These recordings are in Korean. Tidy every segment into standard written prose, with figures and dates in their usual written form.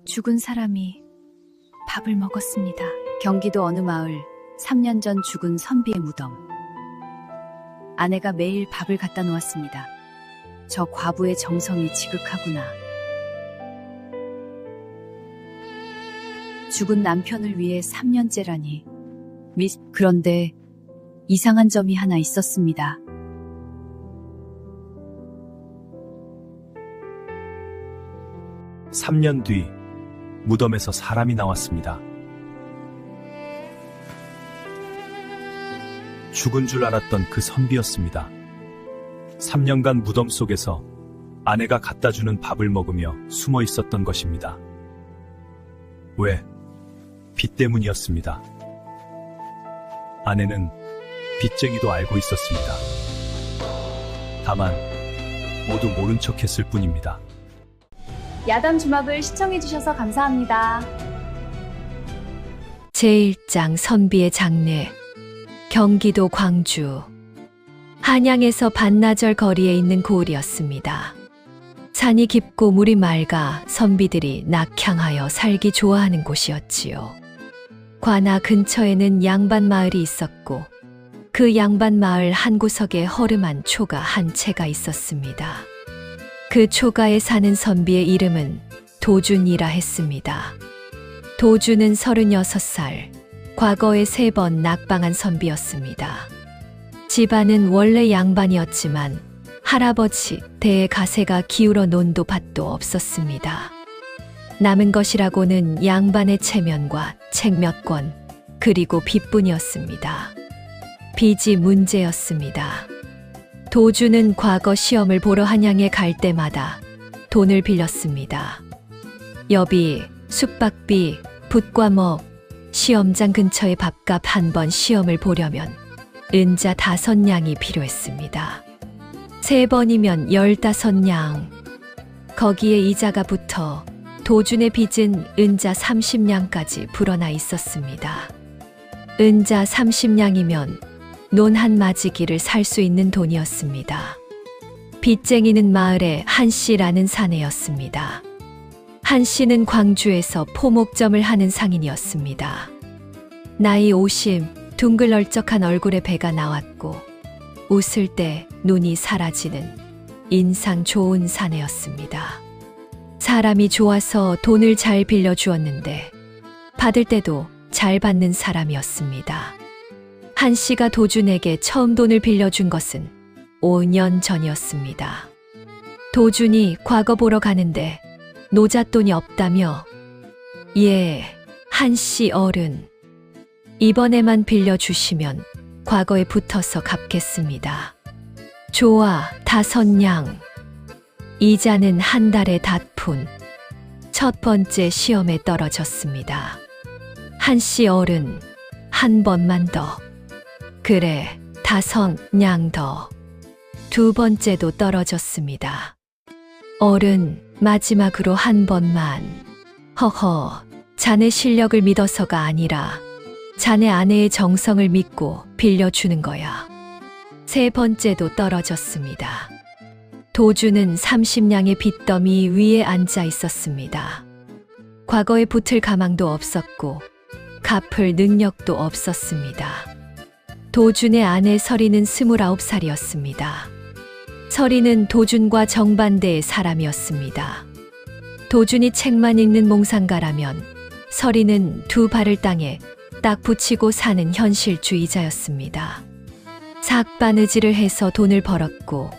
죽은 사람이 밥을 먹었습니다. 경기도 어느 마을, 3년 전 죽은 선비의 무덤. 아내가 매일 밥을 갖다 놓았습니다. 저 과부의 정성이 지극하구나. 죽은 남편을 위해 3년째라니. 그런데 이상한 점이 하나 있었습니다. 삼 년 뒤 무덤에서 사람이 나왔습니다. 죽은 줄 알았던 그 선비였습니다. 3년간 무덤 속에서 아내가 갖다 주는 밥을 먹으며 숨어 있었던 것입니다. 왜? 빚 때문이었습니다. 아내는 빚쟁이도 알고 있었습니다. 다만 모두 모른 척 했을 뿐입니다. 야단 주막을 시청해주셔서 감사합니다. 제1장 선비의 장례. 경기도 광주. 한양에서 반나절 거리에 있는 고을이었습니다. 산이 깊고 물이 맑아 선비들이 낙향하여 살기 좋아하는 곳이었지요. 관아 근처에는 양반 마을이 있었고 그 양반 마을 한 구석에 허름한 초가 한 채가 있었습니다. 그 초가에 사는 선비의 이름은 도준이라 했습니다. 도준은 36살, 과거에 3번 낙방한 선비였습니다. 집안은 원래 양반이었지만 할아버지 대에 가세가 기울어 논도 밭도 없었습니다. 남은 것이라고는 양반의 체면과 책 몇 권, 그리고 빚뿐이었습니다. 빚이 문제였습니다. 도주는 과거 시험을 보러 한양에 갈 때마다 돈을 빌렸습니다. 여비, 숙박비, 붓과목, 시험장 근처의 밥값 한 번 시험을 보려면 은자 5냥이 필요했습니다. 3번이면 15냥. 거기에 이자가 붙어 도준의 빚은 은자 30냥까지 불어나 있었습니다. 은자 30냥이면 논 한 마지기를 살 수 있는 돈이었습니다. 빚쟁이는 마을에 한씨라는 사내였습니다. 한씨는 광주에서 포목점을 하는 상인이었습니다. 나이 50, 둥글널쩍한 얼굴에 배가 나왔고 웃을 때 눈이 사라지는 인상 좋은 사내였습니다. 사람이 좋아서 돈을 잘 빌려주었는데 받을 때도 잘 받는 사람이었습니다. 한씨가 도준에게 처음 돈을 빌려준 것은 5년 전이었습니다. 도준이 과거 보러 가는데 노잣돈이 없다며 예, 한씨 어른. 이번에만 빌려주시면 과거에 붙어서 갚겠습니다. 좋아, 5냥. 이자는 한 달에 닷푼. 첫 번째 시험에 떨어졌습니다. 한씨 어른, 한 번만 더. 그래, 5냥 더. 두 번째도 떨어졌습니다. 어른, 마지막으로 한 번만. 허허, 자네 실력을 믿어서가 아니라 자네 아내의 정성을 믿고 빌려주는 거야. 세 번째도 떨어졌습니다. 도주는 30냥의 빚더미 위에 앉아 있었습니다. 과거에 붙을 가망도 없었고 갚을 능력도 없었습니다. 도준의 아내 설이는 29살이었습니다. 설이는 도준과 정반대의 사람이었습니다. 도준이 책만 읽는 몽상가라면 설이는 두 발을 땅에 딱 붙이고 사는 현실주의자였습니다. 삭바느질을 해서 돈을 벌었고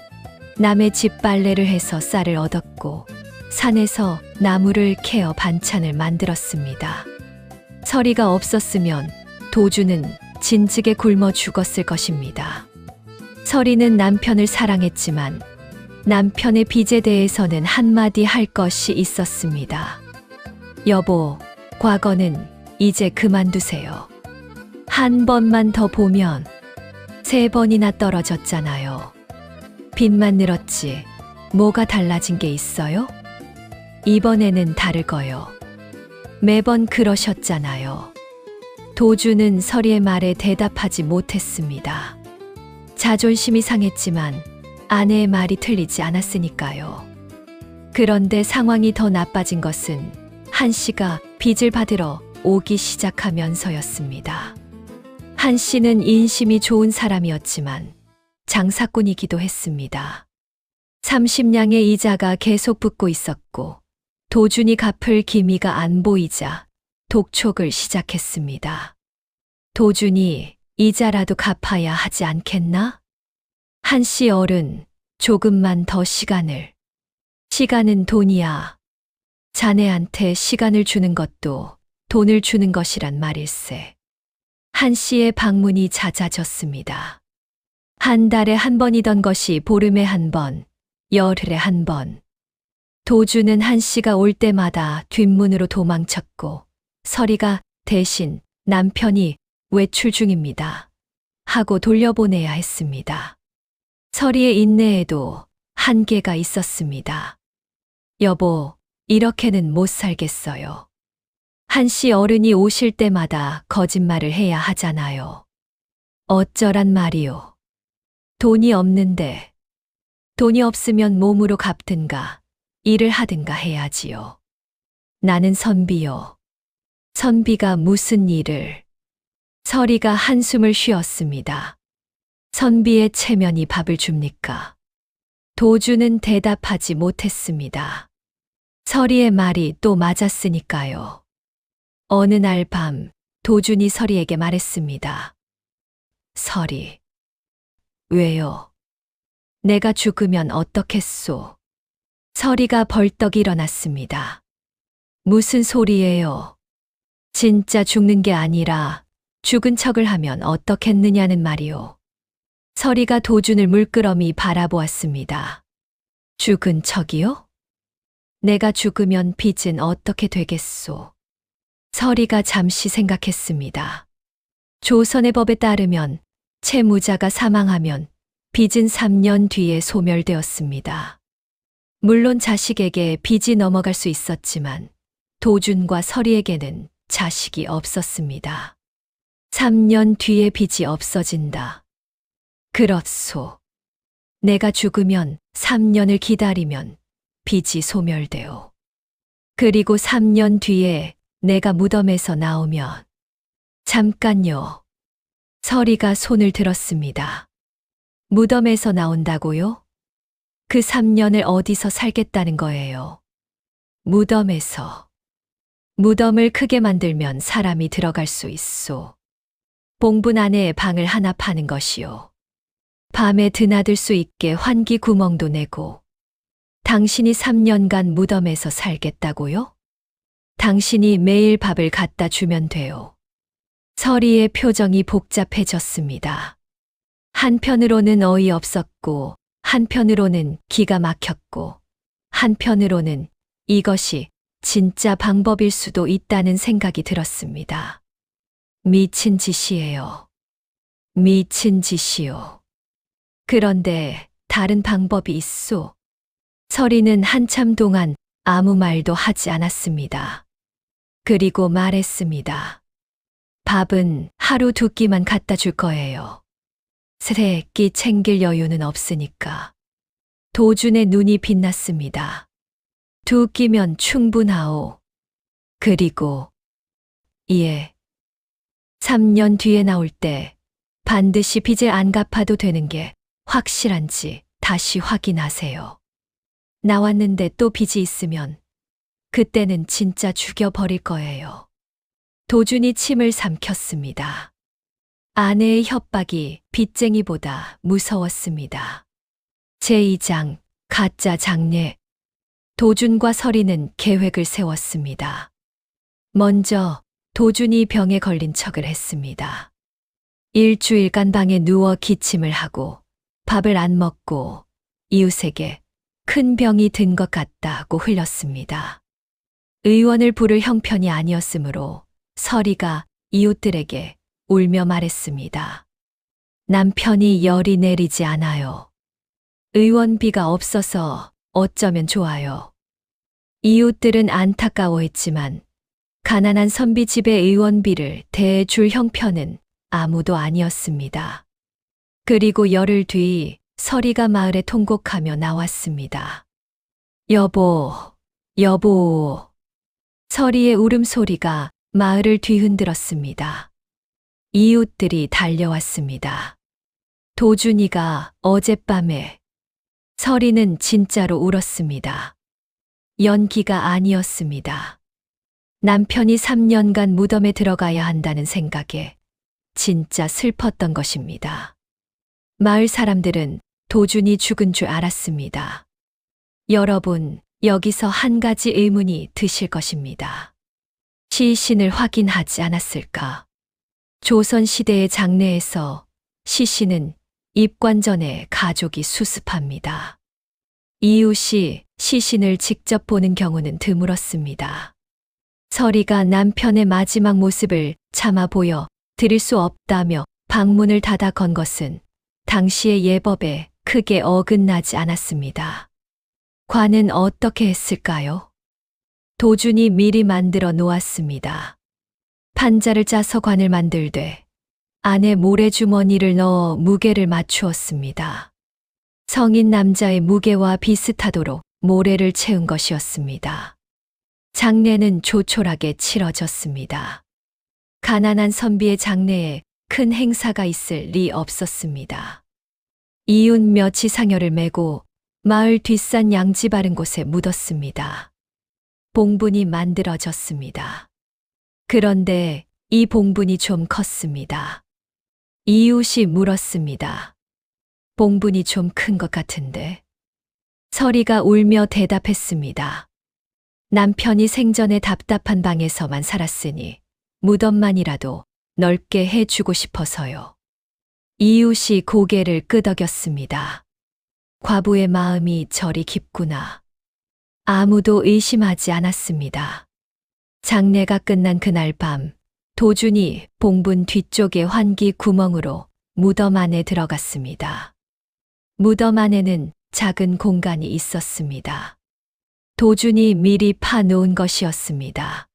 남의 집 빨래를 해서 쌀을 얻었고 산에서 나무를 캐어 반찬을 만들었습니다. 설이가 없었으면 도주는 진즉에 굶어 죽었을 것입니다. 설이는 남편을 사랑했지만 남편의 빚에 대해서는 한마디 할 것이 있었습니다. 여보, 과거는 이제 그만두세요. 한 번만 더 보면 3번이나 떨어졌잖아요. 빚만 늘었지 뭐가 달라진 게 있어요? 이번에는 다를 거요. 매번 그러셨잖아요. 도주는 설이의 말에 대답하지 못했습니다. 자존심이 상했지만 아내의 말이 틀리지 않았으니까요. 그런데 상황이 더 나빠진 것은 한 씨가 빚을 받으러 오기 시작하면서였습니다. 한 씨는 인심이 좋은 사람이었지만 장사꾼이기도 했습니다. 30냥의 이자가 계속 붙고 있었고 도준이 갚을 기미가 안 보이자 독촉을 시작했습니다. 도준이 이자라도 갚아야 하지 않겠나? 한 씨 어른, 조금만 더 시간을. 시간은 돈이야. 자네한테 시간을 주는 것도 돈을 주는 것이란 말일세. 한 씨의 방문이 잦아졌습니다. 한 달에 한 번이던 것이 보름에 한 번, 열흘에 한 번. 도주는 한 씨가 올 때마다 뒷문으로 도망쳤고 서리가 대신 남편이 외출 중입니다. 하고 돌려보내야 했습니다. 서리의 인내에도 한계가 있었습니다. 여보, 이렇게는 못 살겠어요. 한 씨 어른이 오실 때마다 거짓말을 해야 하잖아요. 어쩌란 말이요. 돈이 없는데 돈이 없으면 몸으로 갚든가 일을 하든가 해야지요. 나는 선비요. 선비가 무슨 일을. 서리가 한숨을 쉬었습니다. 선비의 체면이 밥을 줍니까? 도주는 대답하지 못했습니다. 서리의 말이 또 맞았으니까요. 어느 날 밤 도준이 서리에게 말했습니다. 서리. 왜요? 내가 죽으면 어떻겠소? 서리가 벌떡 일어났습니다. 무슨 소리예요? 진짜 죽는 게 아니라 죽은 척을 하면 어떻겠느냐는 말이요. 서리가 도준을 물끄러미 바라보았습니다. 죽은 척이요? 내가 죽으면 빚은 어떻게 되겠소? 서리가 잠시 생각했습니다. 조선의 법에 따르면 채무자가 사망하면 빚은 3년 뒤에 소멸되었습니다. 물론 자식에게 빚이 넘어갈 수 있었지만 도준과 서리에게는 자식이 없었습니다. 3년 뒤에 빚이 없어진다. 그렇소. 내가 죽으면 3년을 기다리면 빚이 소멸되오. 그리고 3년 뒤에 내가 무덤에서 나오면 잠깐요. 서리가 손을 들었습니다. 무덤에서 나온다고요? 그 3년을 어디서 살겠다는 거예요? 무덤에서. 무덤을 크게 만들면 사람이 들어갈 수 있소. 봉분 안에 방을 하나 파는 것이요. 밤에 드나들 수 있게 환기 구멍도 내고. 당신이 3년간 무덤에서 살겠다고요? 당신이 매일 밥을 갖다 주면 돼요. 서리의 표정이 복잡해졌습니다. 한편으로는 어이없었고, 한편으로는 기가 막혔고, 한편으로는 이것이 진짜 방법일 수도 있다는 생각이 들었습니다. 미친 짓이에요. 미친 짓이요. 그런데 다른 방법이 있소. 서리는 한참 동안 아무 말도 하지 않았습니다. 그리고 말했습니다. 밥은 하루 2끼만 갖다 줄 거예요. 3끼 챙길 여유는 없으니까. 도준의 눈이 빛났습니다. 2끼면 충분하오. 그리고 예. 3년 뒤에 나올 때 반드시 빚을 안 갚아도 되는 게 확실한지 다시 확인하세요. 나왔는데 또 빚이 있으면 그때는 진짜 죽여버릴 거예요. 도준이 침을 삼켰습니다. 아내의 협박이 빚쟁이보다 무서웠습니다. 제2장 가짜 장례. 도준과 서리는 계획을 세웠습니다. 먼저 도준이 병에 걸린 척을 했습니다. 일주일간 방에 누워 기침을 하고 밥을 안 먹고 이웃에게 큰 병이 든 것 같다고 흘렸습니다. 의원을 부를 형편이 아니었으므로 서리가 이웃들에게 울며 말했습니다. 남편이 열이 내리지 않아요. 의원비가 없어서 어쩌면 좋아요. 이웃들은 안타까워했지만 가난한 선비 집의 의원비를 대줄 형편은 아무도 아니었습니다. 그리고 열흘 뒤 서리가 마을에 통곡하며 나왔습니다. 여보, 여보. 서리의 울음소리가 마을을 뒤흔들었습니다. 이웃들이 달려왔습니다. 도준이가 어젯밤에 서리는 진짜로 울었습니다. 연기가 아니었습니다. 남편이 3년간 무덤에 들어가야 한다는 생각에 진짜 슬펐던 것입니다. 마을 사람들은 도준이 죽은 줄 알았습니다. 여러분, 여기서 한 가지 의문이 드실 것입니다. 시신을 확인하지 않았을까? 조선시대의 장례에서 시신은 입관 전에 가족이 수습합니다. 이웃이 시신을 직접 보는 경우는 드물었습니다. 서리가 남편의 마지막 모습을 참아 보여 드릴 수 없다며 방문을 닫아 건 것은 당시의 예법에 크게 어긋나지 않았습니다. 관은 어떻게 했을까요? 도준이 미리 만들어 놓았습니다. 판자를 짜서 관을 만들되 안에 모래주머니를 넣어 무게를 맞추었습니다. 성인 남자의 무게와 비슷하도록 모래를 채운 것이었습니다. 장례는 조촐하게 치러졌습니다. 가난한 선비의 장례에 큰 행사가 있을 리 없었습니다. 이웃 몇이 상여를 메고 마을 뒷산 양지 바른 곳에 묻었습니다. 봉분이 만들어졌습니다. 그런데 이 봉분이 좀 컸습니다. 이웃이 물었습니다. 봉분이 좀 큰 것 같은데. 서리가 울며 대답했습니다. 남편이 생전에 답답한 방에서만 살았으니 무덤만이라도 넓게 해주고 싶어서요. 이웃이 고개를 끄덕였습니다. 과부의 마음이 저리 깊구나. 아무도 의심하지 않았습니다. 장례가 끝난 그날 밤, 도준이 봉분 뒤쪽의 환기 구멍으로 무덤 안에 들어갔습니다. 무덤 안에는 작은 공간이 있었습니다. 도준이 미리 파놓은 것이었습니다.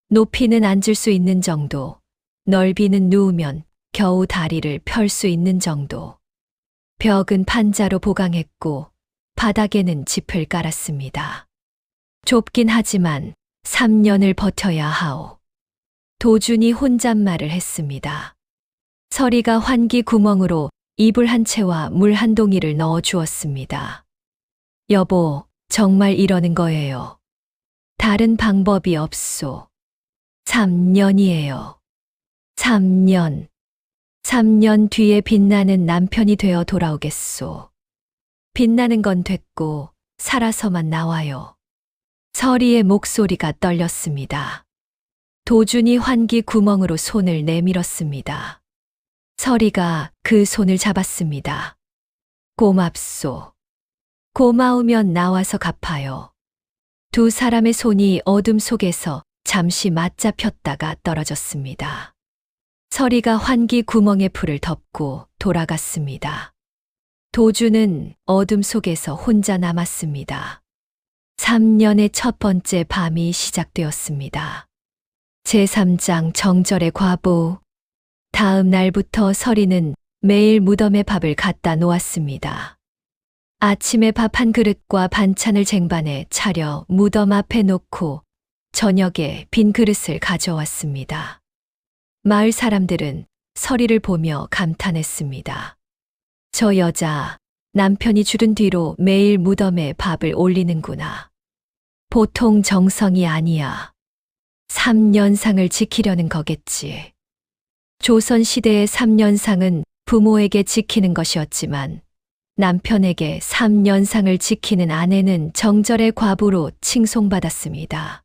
높이는 앉을 수 있는 정도, 넓이는 누우면 겨우 다리를 펼 수 있는 정도. 벽은 판자로 보강했고 바닥에는 짚을 깔았습니다. 좁긴 하지만 3년을 버텨야 하오. 도준이 혼잣말을 했습니다. 서리가 환기 구멍으로 이불 한 채와 물 한 동이를 넣어 주었습니다. 여보, 정말 이러는 거예요. 다른 방법이 없소. 3년이에요. 3년. 3년 뒤에 빛나는 남편이 되어 돌아오겠소. 빛나는 건 됐고 살아서만 나와요. 서리의 목소리가 떨렸습니다. 도준이 환기 구멍으로 손을 내밀었습니다. 서리가 그 손을 잡았습니다. 고맙소. 고마우면 나와서 갚아요. 두 사람의 손이 어둠 속에서 잠시 맞잡혔다가 떨어졌습니다. 서리가 환기 구멍에 불을 덮고 돌아갔습니다. 도준은 어둠 속에서 혼자 남았습니다. 3년의 첫 번째 밤이 시작되었습니다. 제3장 정절의 과부. 다음 날부터 서리는 매일 무덤에 밥을 갖다 놓았습니다. 아침에 밥 한 그릇과 반찬을 쟁반에 차려 무덤 앞에 놓고 저녁에 빈 그릇을 가져왔습니다. 마을 사람들은 서리를 보며 감탄했습니다. 저 여자, 남편이 죽은 뒤로 매일 무덤에 밥을 올리는구나. 보통 정성이 아니야. 3년상을 지키려는 거겠지. 조선시대의 3년상은 부모에게 지키는 것이었지만 남편에게 3년상을 지키는 아내는 정절의 과부로 칭송받았습니다.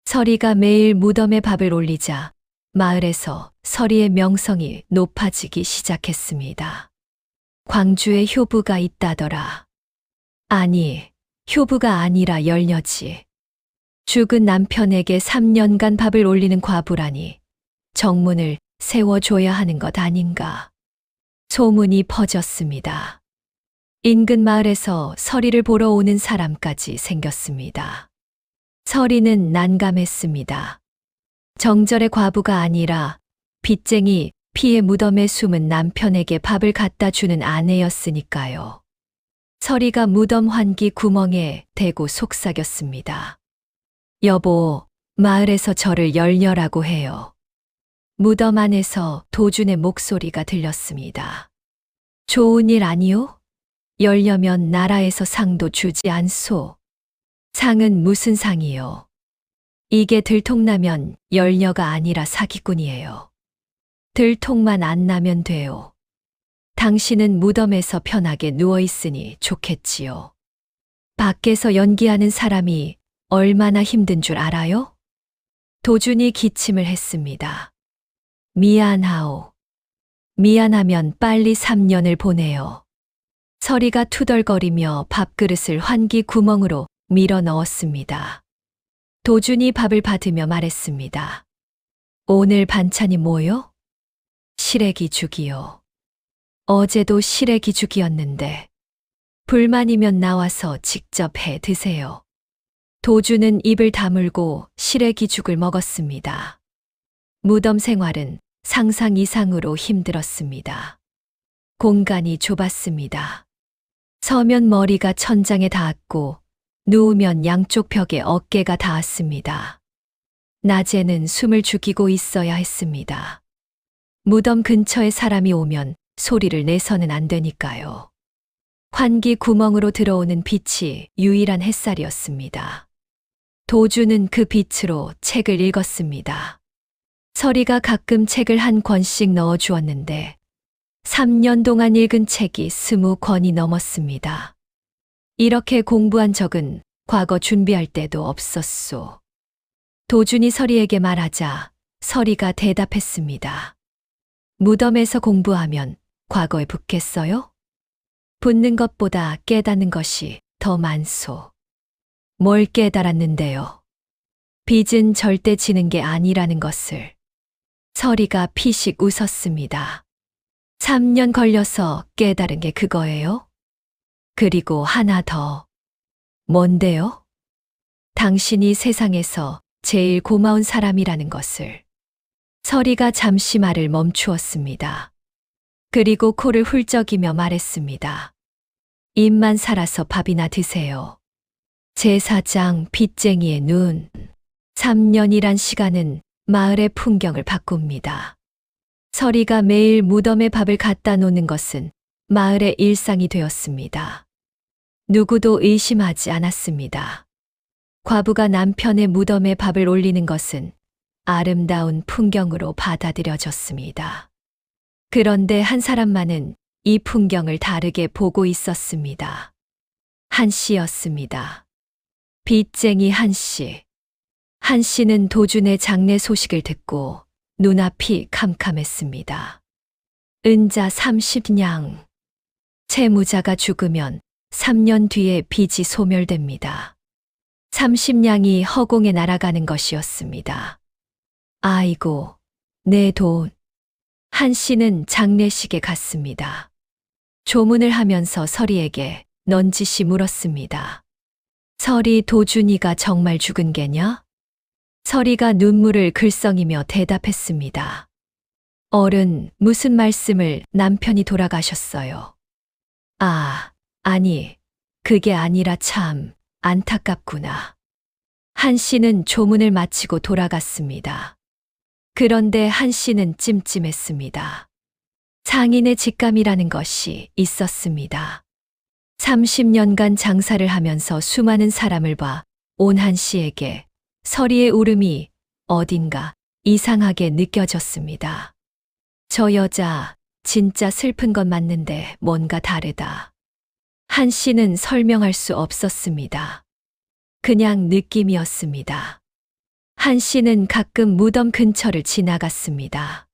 서리가 매일 무덤에 밥을 올리자 마을에서 서리의 명성이 높아지기 시작했습니다. 광주에 효부가 있다더라. 아니, 효부가 아니라 열녀지. 죽은 남편에게 3년간 밥을 올리는 과부라니 정문을 세워줘야 하는 것 아닌가. 소문이 퍼졌습니다. 인근 마을에서 서리를 보러 오는 사람까지 생겼습니다. 서리는 난감했습니다. 정절의 과부가 아니라 빚쟁이 피해 무덤에 숨은 남편에게 밥을 갖다 주는 아내였으니까요. 서리가 무덤 환기 구멍에 대고 속삭였습니다. 여보, 마을에서 저를 열려라고 해요. 무덤 안에서 도준의 목소리가 들렸습니다. 좋은 일 아니요? 열려면 나라에서 상도 주지 않소. 상은 무슨 상이요? 이게 들통나면 열녀가 아니라 사기꾼이에요. 들통만 안 나면 돼요. 당신은 무덤에서 편하게 누워있으니 좋겠지요. 밖에서 연기하는 사람이 얼마나 힘든 줄 알아요? 도준이 기침을 했습니다. 미안하오. 미안하면 빨리 3년을 보내요. 서리가 투덜거리며 밥그릇을 환기 구멍으로 밀어 넣었습니다. 도준이 밥을 받으며 말했습니다. 오늘 반찬이 뭐요? 시래기 죽이요. 어제도 시래기 죽이었는데 불만이면 나와서 직접 해 드세요. 도준은 입을 다물고 시래기 죽을 먹었습니다. 무덤 생활은 상상 이상으로 힘들었습니다. 공간이 좁았습니다. 서면 머리가 천장에 닿았고 누우면 양쪽 벽에 어깨가 닿았습니다. 낮에는 숨을 죽이고 있어야 했습니다. 무덤 근처에 사람이 오면 소리를 내서는 안 되니까요. 환기 구멍으로 들어오는 빛이 유일한 햇살이었습니다. 도주는 그 빛으로 책을 읽었습니다. 서리가 가끔 책을 한 권씩 넣어 주었는데 3년 동안 읽은 책이 20권이 넘었습니다. 이렇게 공부한 적은 과거 준비할 때도 없었소. 도준이 서리에게 말하자 서리가 대답했습니다. 무덤에서 공부하면 과거에 붙겠어요? 붙는 것보다 깨닫는 것이 더 많소. 뭘 깨달았는데요? 빚은 절대 지는 게 아니라는 것을. 서리가 피식 웃었습니다. 3년 걸려서 깨달은 게 그거예요? 그리고 하나 더. 뭔데요? 당신이 세상에서 제일 고마운 사람이라는 것을. 서리가 잠시 말을 멈추었습니다. 그리고 코를 훌쩍이며 말했습니다. 입만 살아서 밥이나 드세요. 제사장 빚쟁이의 눈. 3년이란 시간은 마을의 풍경을 바꿉니다. 서리가 매일 무덤에 밥을 갖다 놓는 것은 마을의 일상이 되었습니다. 누구도 의심하지 않았습니다. 과부가 남편의 무덤에 밥을 올리는 것은 아름다운 풍경으로 받아들여졌습니다. 그런데 한 사람만은 이 풍경을 다르게 보고 있었습니다. 한 씨였습니다. 빚쟁이 한 씨. 한 씨는 도준의 장례 소식을 듣고 눈앞이 캄캄했습니다. 은자 30냥. 채무자가 죽으면 3년 뒤에 빚이 소멸됩니다. 30냥이 허공에 날아가는 것이었습니다. 아이고, 내 돈. 한 씨는 장례식에 갔습니다. 조문을 하면서 서리에게 넌지시 물었습니다. 서리 도준이가 정말 죽은 게냐? 서리가 눈물을 글썽이며 대답했습니다. 어른, 무슨 말씀을 남편이 돌아가셨어요. 아니, 그게 아니라 참 안타깝구나. 한 씨는 조문을 마치고 돌아갔습니다. 그런데 한 씨는 찜찜했습니다. 상인의 직감이라는 것이 있었습니다. 30년간 장사를 하면서 수많은 사람을 봐 온 한 씨에게 서리의 울음이 어딘가 이상하게 느껴졌습니다. 저 여자 진짜 슬픈 건 맞는데 뭔가 다르다. 한 씨는 설명할 수 없었습니다. 그냥 느낌이었습니다. 한 씨는 가끔 무덤 근처를 지나갔습니다.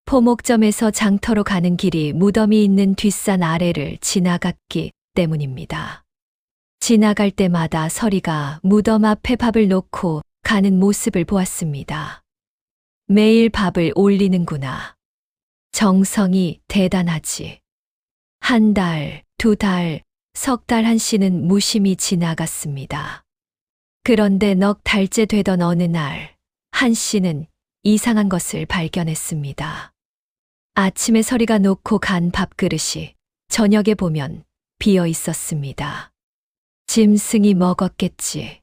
포목점에서 장터로 가는 길이 무덤이 있는 뒷산 아래를 지나갔기 때문입니다. 지나갈 때마다 서리가 무덤 앞에 밥을 놓고 가는 모습을 보았습니다. 매일 밥을 올리는구나. 정성이 대단하지. 한 달, 2달, 석 달 한 씨는 무심히 지나갔습니다. 그런데 넉 달째 되던 어느 날, 한 씨는 이상한 것을 발견했습니다. 아침에 서리가 놓고 간 밥그릇이 저녁에 보면 비어 있었습니다. 짐승이 먹었겠지.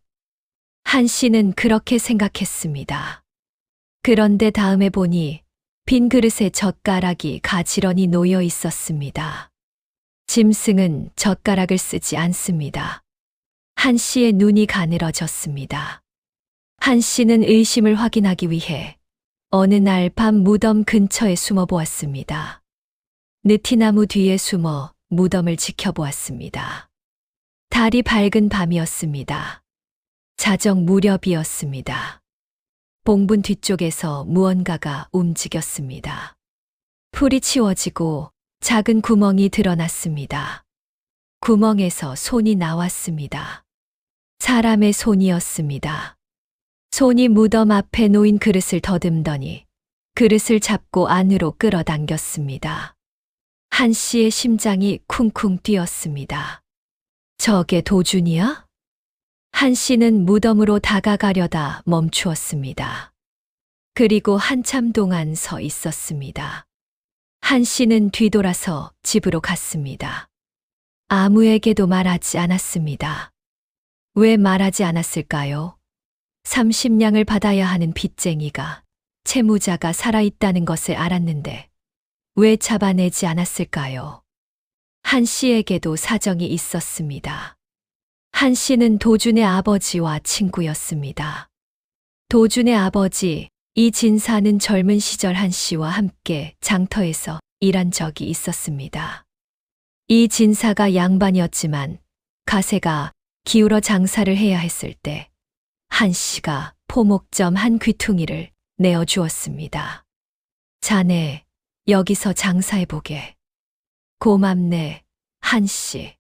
한 씨는 그렇게 생각했습니다. 그런데 다음에 보니 빈 그릇에 젓가락이 가지런히 놓여 있었습니다. 짐승은 젓가락을 쓰지 않습니다. 한 씨의 눈이 가늘어졌습니다. 한 씨는 의심을 확인하기 위해 어느 날 밤 무덤 근처에 숨어 보았습니다. 느티나무 뒤에 숨어 무덤을 지켜보았습니다. 달이 밝은 밤이었습니다. 자정 무렵이었습니다. 봉분 뒤쪽에서 무언가가 움직였습니다. 풀이 치워지고 작은 구멍이 드러났습니다. 구멍에서 손이 나왔습니다. 사람의 손이었습니다. 손이 무덤 앞에 놓인 그릇을 더듬더니 그릇을 잡고 안으로 끌어당겼습니다. 한 씨의 심장이 쿵쿵 뛰었습니다. 저게 도준이야? 한 씨는 무덤으로 다가가려다 멈추었습니다. 그리고 한참 동안 서 있었습니다. 한 씨는 뒤돌아서 집으로 갔습니다. 아무에게도 말하지 않았습니다. 왜 말하지 않았을까요? 30냥을 받아야 하는 빚쟁이가 채무자가 살아있다는 것을 알았는데 왜 잡아내지 않았을까요? 한 씨에게도 사정이 있었습니다. 한 씨는 도준의 아버지와 친구였습니다. 도준의 아버지 이진사는 젊은 시절 한 씨와 함께 장터에서 일한 적이 있었습니다. 이진사가 양반이었지만 가세가 기울어 장사를 해야 했을 때 한 씨가 포목점 한 귀퉁이를 내어주었습니다. 자네 여기서 장사해보게. 고맙네, 한 씨.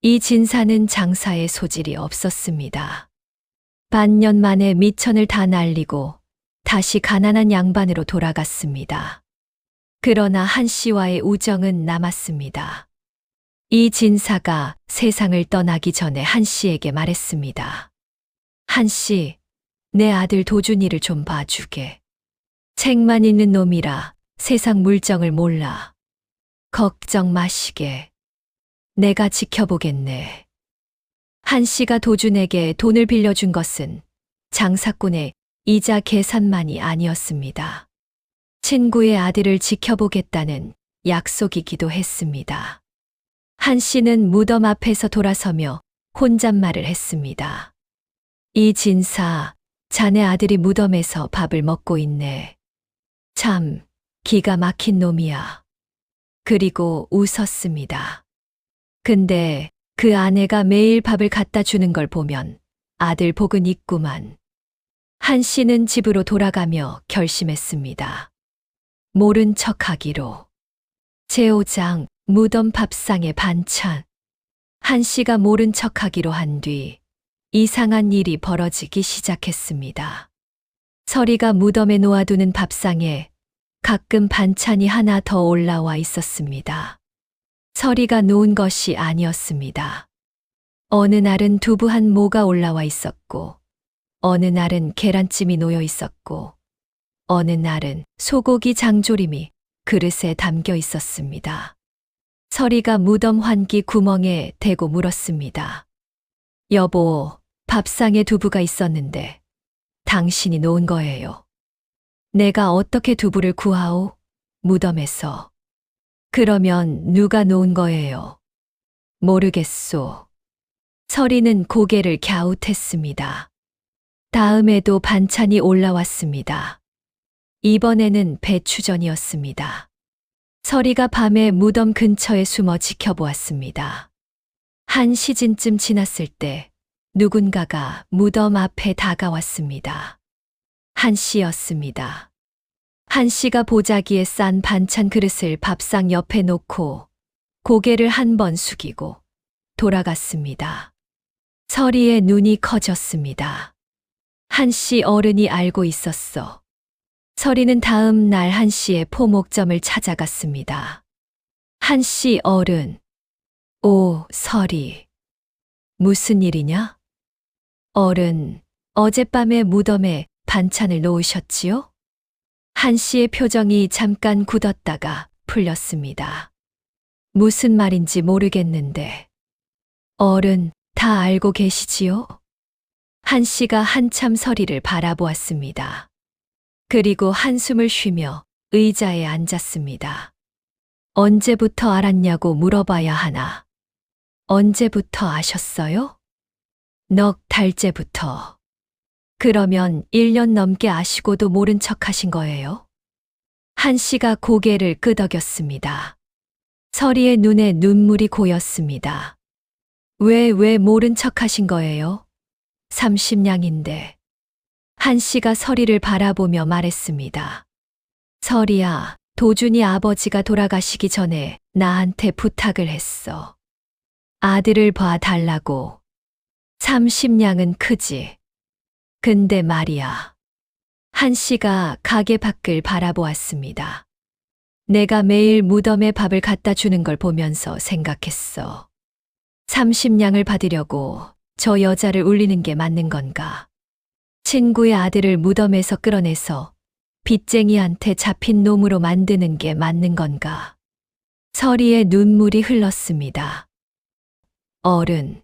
이진사는 장사에 소질이 없었습니다. 반년 만에 미천을 다 날리고 다시 가난한 양반으로 돌아갔습니다. 그러나 한 씨와의 우정은 남았습니다. 이진사가 세상을 떠나기 전에 한 씨에게 말했습니다. 한 씨, 내 아들 도준이를 좀 봐주게. 책만 있는 놈이라 세상 물정을 몰라. 걱정 마시게. 내가 지켜보겠네. 한 씨가 도준에게 돈을 빌려준 것은 장사꾼의 이자 계산만이 아니었습니다. 친구의 아들을 지켜보겠다는 약속이기도 했습니다. 한 씨는 무덤 앞에서 돌아서며 혼잣말을 했습니다. 이진사, 자네 아들이 무덤에서 밥을 먹고 있네. 참, 기가 막힌 놈이야. 그리고 웃었습니다. 근데 그 아내가 매일 밥을 갖다 주는 걸 보면 아들 복은 있구만. 한 씨는 집으로 돌아가며 결심했습니다. 모른 척하기로. 제오장, 무덤 밥상의 반찬. 한 씨가 모른 척하기로 한 뒤 이상한 일이 벌어지기 시작했습니다. 서리가 무덤에 놓아두는 밥상에 가끔 반찬이 하나 더 올라와 있었습니다. 서리가 놓은 것이 아니었습니다. 어느 날은 두부 한 모가 올라와 있었고, 어느 날은 계란찜이 놓여 있었고, 어느 날은 소고기 장조림이 그릇에 담겨 있었습니다. 서리가 무덤 환기 구멍에 대고 물었습니다. 여보, 밥상에 두부가 있었는데 당신이 놓은 거예요. 내가 어떻게 두부를 구하오? 무덤에서. 그러면 누가 놓은 거예요? 모르겠소. 서리는 고개를 갸웃했습니다. 다음에도 반찬이 올라왔습니다. 이번에는 배추전이었습니다. 서리가 밤에 무덤 근처에 숨어 지켜보았습니다. 한 시즌쯤 지났을 때 누군가가 무덤 앞에 다가왔습니다. 한 씨였습니다. 한 씨가 보자기에 싼 반찬 그릇을 밥상 옆에 놓고 고개를 한 번 숙이고 돌아갔습니다. 서리의 눈이 커졌습니다. 한 씨 어른이 알고 있었어. 서리는 다음 날 한 씨의 포목점을 찾아갔습니다. 한 씨 어른. 오, 서리. 무슨 일이냐? 어른, 어젯밤에 무덤에 반찬을 놓으셨지요? 한 씨의 표정이 잠깐 굳었다가 풀렸습니다. 무슨 말인지 모르겠는데. 어른, 다 알고 계시지요? 한 씨가 한참 서리를 바라보았습니다. 그리고 한숨을 쉬며 의자에 앉았습니다. 언제부터 알았냐고 물어봐야 하나. 언제부터 아셨어요? 넉 달째부터. 그러면 1년 넘게 아시고도 모른 척 하신 거예요? 한 씨가 고개를 끄덕였습니다. 서리의 눈에 눈물이 고였습니다. 왜 모른 척 하신 거예요? 30냥인데. 한 씨가 서리를 바라보며 말했습니다. 서리야, 도준이 아버지가 돌아가시기 전에 나한테 부탁을 했어. 아들을 봐달라고. 30냥은 크지. 근데 말이야. 한 씨가 가게 밖을 바라보았습니다. 내가 매일 무덤에 밥을 갖다 주는 걸 보면서 생각했어. 30냥을 받으려고 저 여자를 울리는 게 맞는 건가? 친구의 아들을 무덤에서 끌어내서 빚쟁이한테 잡힌 놈으로 만드는 게 맞는 건가? 서리의 눈물이 흘렀습니다. 어른.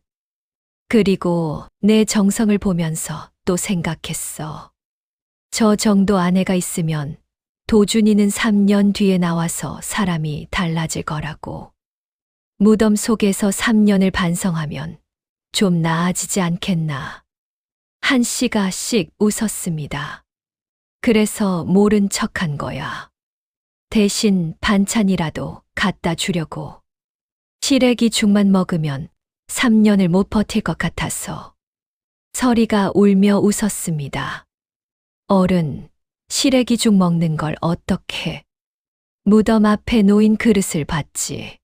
그리고 내 정성을 보면서 또 생각했어. 저 정도 아내가 있으면 도준이는 3년 뒤에 나와서 사람이 달라질 거라고. 무덤 속에서 3년을 반성하면 좀 나아지지 않겠나. 한 씨가 씩 웃었습니다. 그래서 모른 척한 거야. 대신 반찬이라도 갖다 주려고. 시래기 죽만 먹으면 3년을 못 버틸 것 같아서. 서리가 울며 웃었습니다. 어른, 시래기 죽 먹는 걸 어떻게? 무덤 앞에 놓인 그릇을 봤지.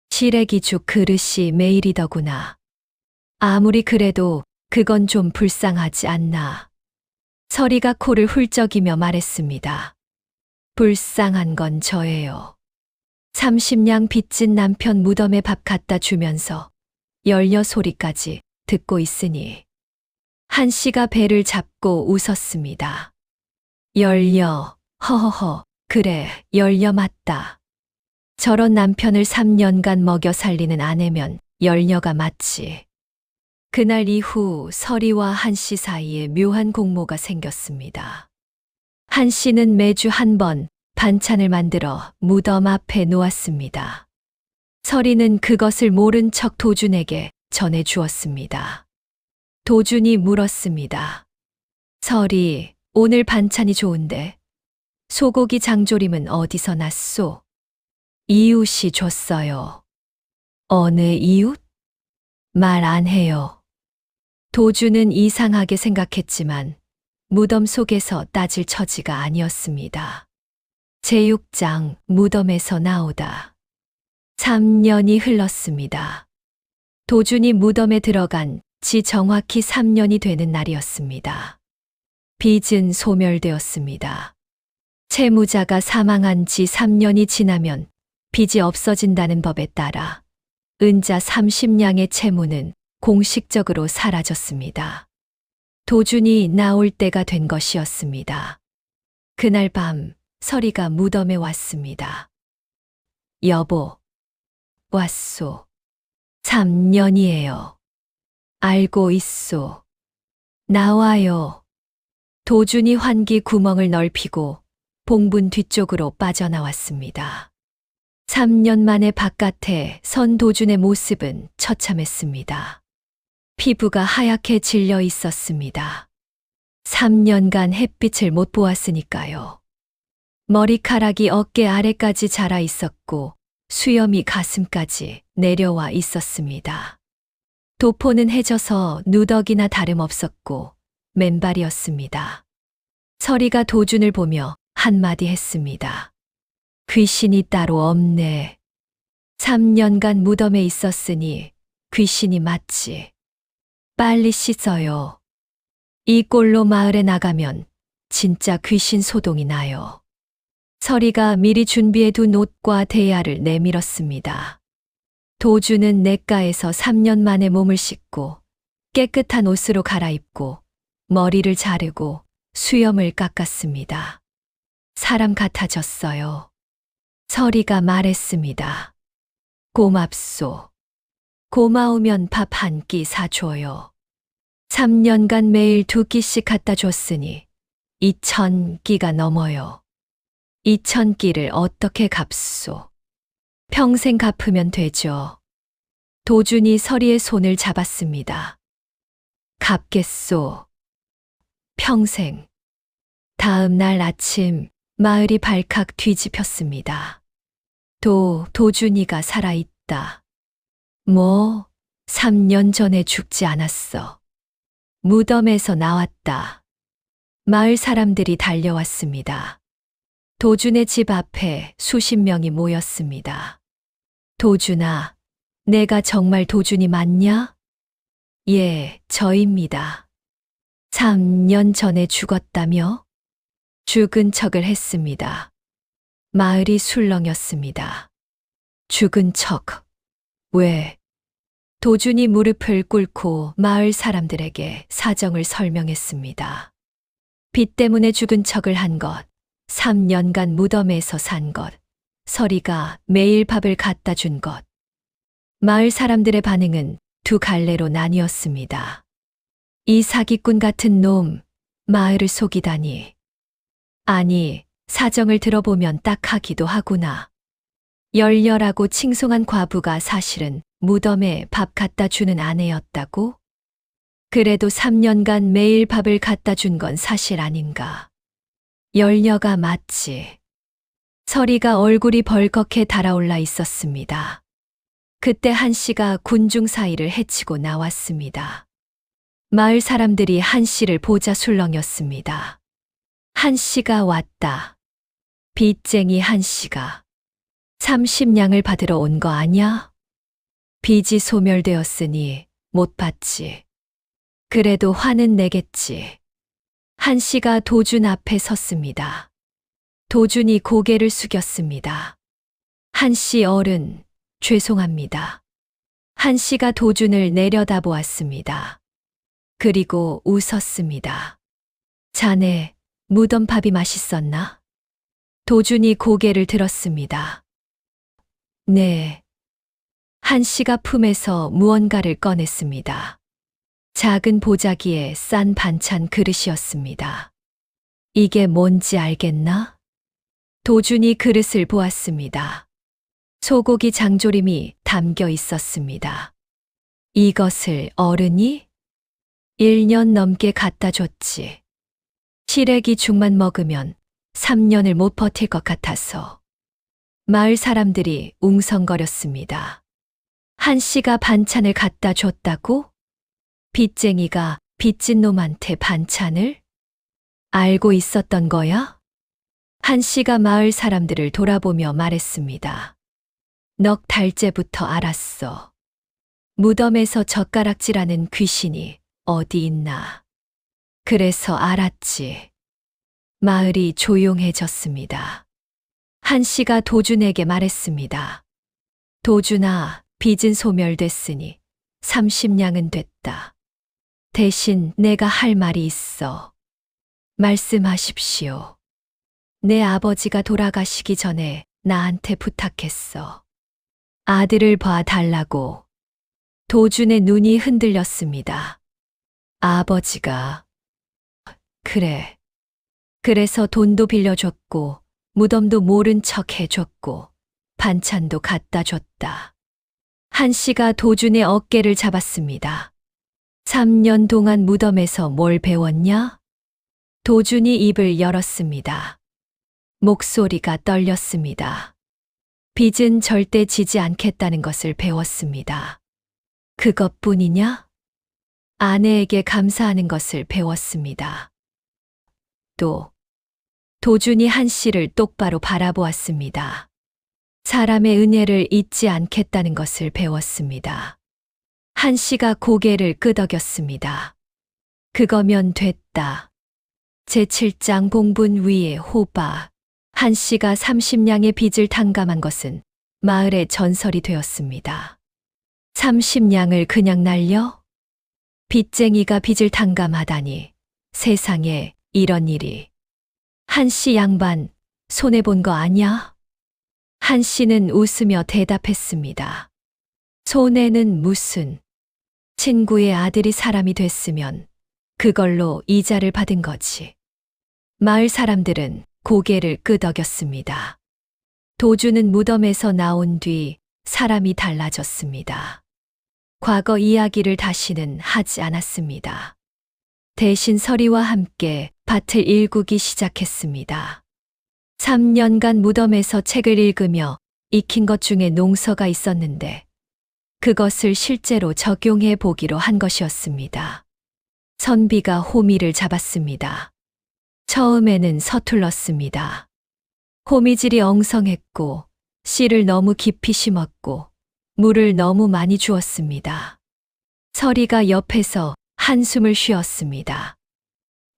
시래기 죽 그릇이 매일이더구나. 아무리 그래도 그건 좀 불쌍하지 않나. 서리가 코를 훌쩍이며 말했습니다. 불쌍한 건 저예요. 30냥 빚진 남편 무덤에 밥 갖다 주면서 열녀 소리까지 듣고 있으니. 한 씨가 배를 잡고 웃었습니다. 열녀, 허허허, 그래, 열녀 맞다. 저런 남편을 3년간 먹여 살리는 아내면 열녀가 맞지. 그날 이후 서리와 한 씨 사이에 묘한 공모가 생겼습니다. 한 씨는 매주 한 번 반찬을 만들어 무덤 앞에 놓았습니다. 서리는 그것을 모른 척 도준에게 전해 주었습니다. 도준이 물었습니다. 서리, 오늘 반찬이 좋은데 소고기 장조림은 어디서 났소? 이웃이 줬어요. 어느 이웃? 말 안 해요. 도준은 이상하게 생각했지만 무덤 속에서 따질 처지가 아니었습니다. 제6장 무덤에서 나오다. 3년이 흘렀습니다. 도준이 무덤에 들어간 지 정확히 3년이 되는 날이었습니다. 빚은 소멸되었습니다. 채무자가 사망한 지 3년이 지나면 빚이 없어진다는 법에 따라 은자 30냥의 채무는 공식적으로 사라졌습니다. 도준이 나올 때가 된 것이었습니다. 그날 밤 서리가 무덤에 왔습니다. 여보, 왔소. 3년이에요. 알고 있소. 나와요. 도준이 환기 구멍을 넓히고 봉분 뒤쪽으로 빠져나왔습니다. 3년 만에 바깥에 선 도준의 모습은 처참했습니다. 피부가 하얗게 질려 있었습니다. 3년간 햇빛을 못 보았으니까요. 머리카락이 어깨 아래까지 자라 있었고 수염이 가슴까지 내려와 있었습니다. 도포는 해져서 누더기나 다름없었고 맨발이었습니다. 서리가 도준을 보며 한마디 했습니다. 귀신이 따로 없네. 3년간 무덤에 있었으니 귀신이 맞지. 빨리 씻어요. 이 꼴로 마을에 나가면 진짜 귀신 소동이 나요. 서리가 미리 준비해둔 옷과 대야를 내밀었습니다. 도준은 냇가에서 3년 만에 몸을 씻고 깨끗한 옷으로 갈아입고 머리를 자르고 수염을 깎았습니다. 사람 같아졌어요. 서리가 말했습니다. 고맙소. 고마우면 밥 한 끼 사줘요. 3년간 매일 2끼씩 갖다 줬으니 2,000끼가 넘어요. 2,000끼를 어떻게 갚소? 평생 갚으면 되죠. 도준이 서리의 손을 잡았습니다. 갚겠소. 평생. 다음 날 아침 마을이 발칵 뒤집혔습니다. 도준이가 살아있다. 뭐, 3년 전에 죽지 않았어. 무덤에서 나왔다. 마을 사람들이 달려왔습니다. 도준의 집 앞에 수십 명이 모였습니다. 도준아, 내가 정말 도준이 맞냐? 예, 저입니다. 3년 전에 죽었다며? 죽은 척을 했습니다. 마을이 술렁였습니다. 죽은 척. 왜? 도준이 무릎을 꿇고 마을 사람들에게 사정을 설명했습니다. 빚 때문에 죽은 척을 한 것, 3년간 무덤에서 산 것, 서리가 매일 밥을 갖다 준 것. 마을 사람들의 반응은 두 갈래로 나뉘었습니다. 이 사기꾼 같은 놈, 마을을 속이다니. 아니, 사정을 들어보면 딱하기도 하구나. 열렬하고 칭송한 과부가 사실은 무덤에 밥 갖다 주는 아내였다고? 그래도 3년간 매일 밥을 갖다 준 건 사실 아닌가. 열녀가 맞지. 서리가 얼굴이 벌겋게 달아올라 있었습니다. 그때 한 씨가 군중 사이를 헤치고 나왔습니다. 마을 사람들이 한 씨를 보자 술렁였습니다. 한 씨가 왔다. 빚쟁이 한 씨가 30냥을 받으러 온 거 아냐? 빚이 소멸되었으니 못 받지. 그래도 화는 내겠지. 한 씨가 도준 앞에 섰습니다. 도준이 고개를 숙였습니다. 한 씨 어른, 죄송합니다. 한 씨가 도준을 내려다보았습니다. 그리고 웃었습니다. 자네, 무덤 밥이 맛있었나? 도준이 고개를 들었습니다. 네. 한 씨가 품에서 무언가를 꺼냈습니다. 작은 보자기에 싼 반찬 그릇이었습니다. 이게 뭔지 알겠나? 도준이 그릇을 보았습니다. 소고기 장조림이 담겨 있었습니다. 이것을 어른이 1년 넘게 갖다 줬지. 시래기 죽만 먹으면 3년을 못 버틸 것 같아서. 마을 사람들이 웅성거렸습니다. 한 씨가 반찬을 갖다 줬다고? 빚쟁이가 빚진 놈한테 반찬을? 알고 있었던 거야? 한 씨가 마을 사람들을 돌아보며 말했습니다. 넉 달째부터 알았어. 무덤에서 젓가락질하는 귀신이 어디 있나. 그래서 알았지. 마을이 조용해졌습니다. 한 씨가 도준에게 말했습니다. 도준아, 빚은 소멸됐으니 30냥은 됐다. 대신 내가 할 말이 있어. 말씀하십시오. 내 아버지가 돌아가시기 전에 나한테 부탁했어. 아들을 봐달라고. 도준의 눈이 흔들렸습니다. 아버지가. 그래. 그래서 돈도 빌려줬고, 무덤도 모른 척 해줬고, 반찬도 갖다 줬다. 한 씨가 도준의 어깨를 잡았습니다. 3년 동안 무덤에서 뭘 배웠냐? 도준이 입을 열었습니다. 목소리가 떨렸습니다. 빚은 절대 지지 않겠다는 것을 배웠습니다. 그것뿐이냐? 아내에게 감사하는 것을 배웠습니다. 또, 도준이 한 씨를 똑바로 바라보았습니다. 사람의 은혜를 잊지 않겠다는 것을 배웠습니다. 한 씨가 고개를 끄덕였습니다. 그거면 됐다. 제7장 봉분 위에 호바. 한 씨가 30냥의 빚을 탕감한 것은 마을의 전설이 되었습니다. 30냥을 그냥 날려? 빚쟁이가 빚을 탕감하다니 세상에 이런 일이. 한 씨 양반 손해본 거 아냐? 한 씨는 웃으며 대답했습니다. 손해는 무슨? 친구의 아들이 사람이 됐으면 그걸로 이자를 받은 거지. 마을 사람들은 고개를 끄덕였습니다. 도주는 무덤에서 나온 뒤 사람이 달라졌습니다. 과거 이야기를 다시는 하지 않았습니다. 대신 서리와 함께 밭을 일구기 시작했습니다. 3년간 무덤에서 책을 읽으며 익힌 것 중에 농서가 있었는데 그것을 실제로 적용해 보기로 한 것이었습니다. 선비가 호미를 잡았습니다. 처음에는 서툴렀습니다. 호미질이 엉성했고 씨를 너무 깊이 심었고 물을 너무 많이 주었습니다. 서리가 옆에서 한숨을 쉬었습니다.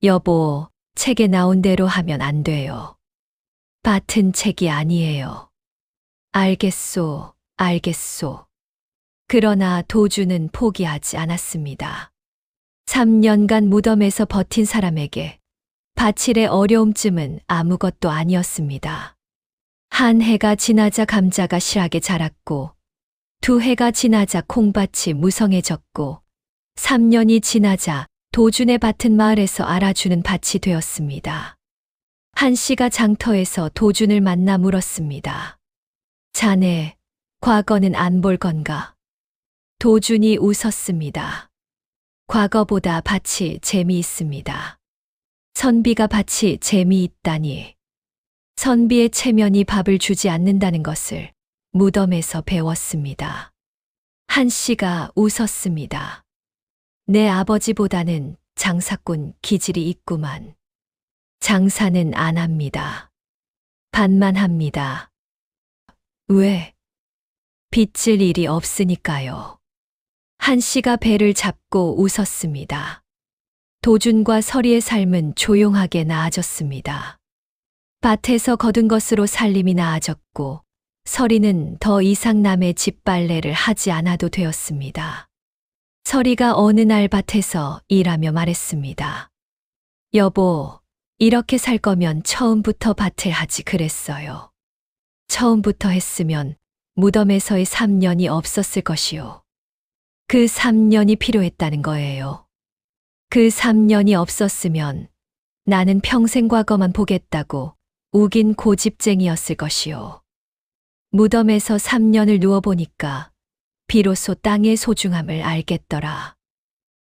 여보, 책에 나온 대로 하면 안 돼요. 밭은 책이 아니에요. 알겠소, 알겠소. 그러나 도주는 포기하지 않았습니다. 3년간 무덤에서 버틴 사람에게 밭일의 어려움쯤은 아무것도 아니었습니다. 한 해가 지나자 감자가 실하게 자랐고, 2해가 지나자 콩밭이 무성해졌고, 3년이 지나자 도준의 밭은 마을에서 알아주는 밭이 되었습니다. 한 씨가 장터에서 도준을 만나 물었습니다. 자네, 과거는 안 볼 건가? 도준이 웃었습니다. 과거보다 밭이 재미있습니다. 선비가 밭이 재미있다니. 선비의 체면이 밥을 주지 않는다는 것을 무덤에서 배웠습니다. 한 씨가 웃었습니다. 내 아버지보다는 장사꾼 기질이 있구만. 장사는 안 합니다. 밭만 합니다. 왜? 빚질 일이 없으니까요. 한 씨가 배를 잡고 웃었습니다. 도준과 서리의 삶은 조용하게 나아졌습니다. 밭에서 거둔 것으로 살림이 나아졌고 서리는 더 이상 남의 집 빨래를 하지 않아도 되었습니다. 서리가 어느 날 밭에서 일하며 말했습니다. 여보, 이렇게 살 거면 처음부터 밭을 하지 그랬어요. 처음부터 했으면 무덤에서의 3년이 없었을 것이요. 그 3년이 필요했다는 거예요. 그 3년이 없었으면 나는 평생 과거만 보겠다고 우긴 고집쟁이였을 것이요. 무덤에서 3년을 누워보니까 비로소 땅의 소중함을 알겠더라.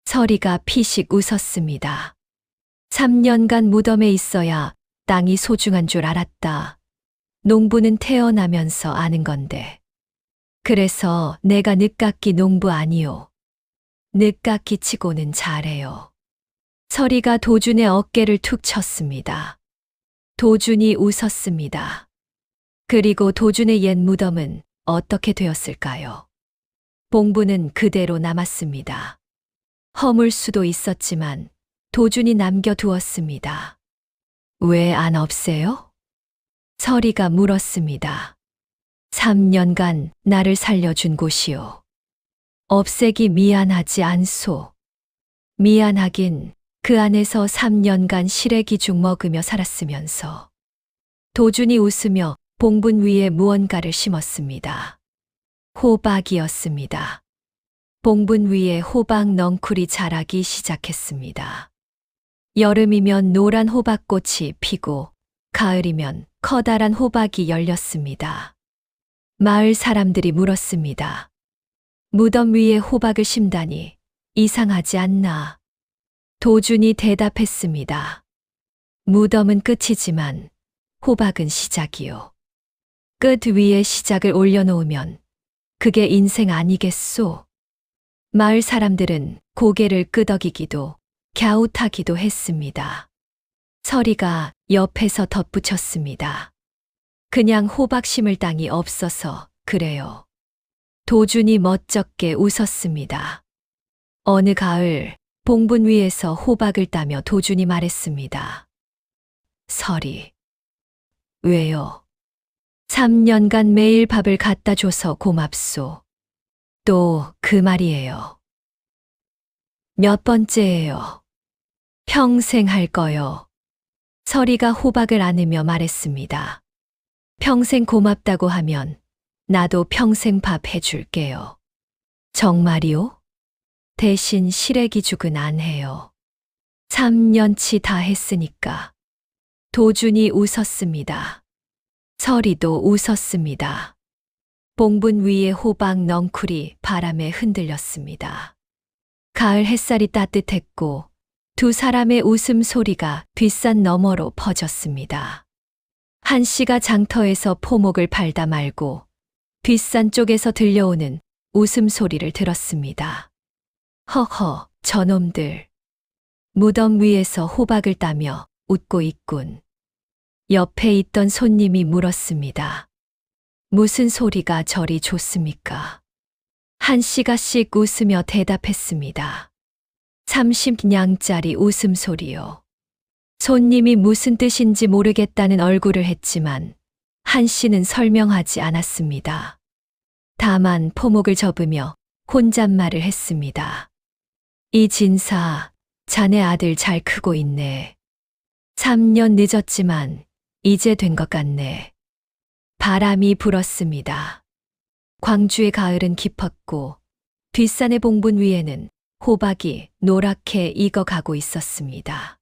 서리가 피식 웃었습니다. 3년간 무덤에 있어야 땅이 소중한 줄 알았다. 농부는 태어나면서 아는 건데. 그래서 내가 늦깎이 농부 아니요. 늦깎이 치고는 잘해요. 서리가 도준의 어깨를 툭 쳤습니다. 도준이 웃었습니다. 그리고 도준의 옛 무덤은 어떻게 되었을까요? 봉부는 그대로 남았습니다. 허물 수도 있었지만 도준이 남겨두었습니다. 왜 안 없애요? 서리가 물었습니다. 3년간 나를 살려준 곳이요. 없애기 미안하지 않소. 미안하긴 그 안에서 3년간 시래기죽 먹으며 살았으면서. 도준이 웃으며 봉분 위에 무언가를 심었습니다. 호박이었습니다. 봉분 위에 호박 넝쿨이 자라기 시작했습니다. 여름이면 노란 호박꽃이 피고 가을이면 커다란 호박이 열렸습니다. 마을 사람들이 물었습니다. 무덤 위에 호박을 심다니 이상하지 않나? 도준이 대답했습니다. 무덤은 끝이지만 호박은 시작이요. 끝 위에 시작을 올려놓으면 그게 인생 아니겠소? 마을 사람들은 고개를 끄덕이기도 갸웃하기도 했습니다. 서리가 옆에서 덧붙였습니다. 그냥 호박 심을 땅이 없어서 그래요. 도준이 멋쩍게 웃었습니다. 어느 가을 봉분 위에서 호박을 따며 도준이 말했습니다. 서리. 왜요? 3년간 매일 밥을 갖다 줘서 고맙소. 또 그 말이에요. 몇 번째예요? 평생 할 거요. 서리가 호박을 안으며 말했습니다. 평생 고맙다고 하면 나도 평생 밥 해줄게요. 정말이요? 대신 시래기 죽은 안 해요. 3년치 다 했으니까. 도준이 웃었습니다. 서리도 웃었습니다. 봉분 위에 호박 넝쿨이 바람에 흔들렸습니다. 가을 햇살이 따뜻했고 두 사람의 웃음소리가 뒷산 너머로 퍼졌습니다. 한 씨가 장터에서 포목을 팔다 말고 뒷산 쪽에서 들려오는 웃음소리를 들었습니다. 허허, 저놈들. 무덤 위에서 호박을 따며 웃고 있군. 옆에 있던 손님이 물었습니다. 무슨 소리가 저리 좋습니까? 한 씨가 씩 웃으며 대답했습니다. 30냥짜리 웃음소리요. 손님이 무슨 뜻인지 모르겠다는 얼굴을 했지만 한 씨는 설명하지 않았습니다. 다만 포목을 접으며 혼잣말을 했습니다. 이 진사, 자네 아들 잘 크고 있네. 3년 늦었지만 이제 된 것 같네. 바람이 불었습니다. 광주의 가을은 깊었고 뒷산의 봉분 위에는 호박이 노랗게 익어가고 있었습니다.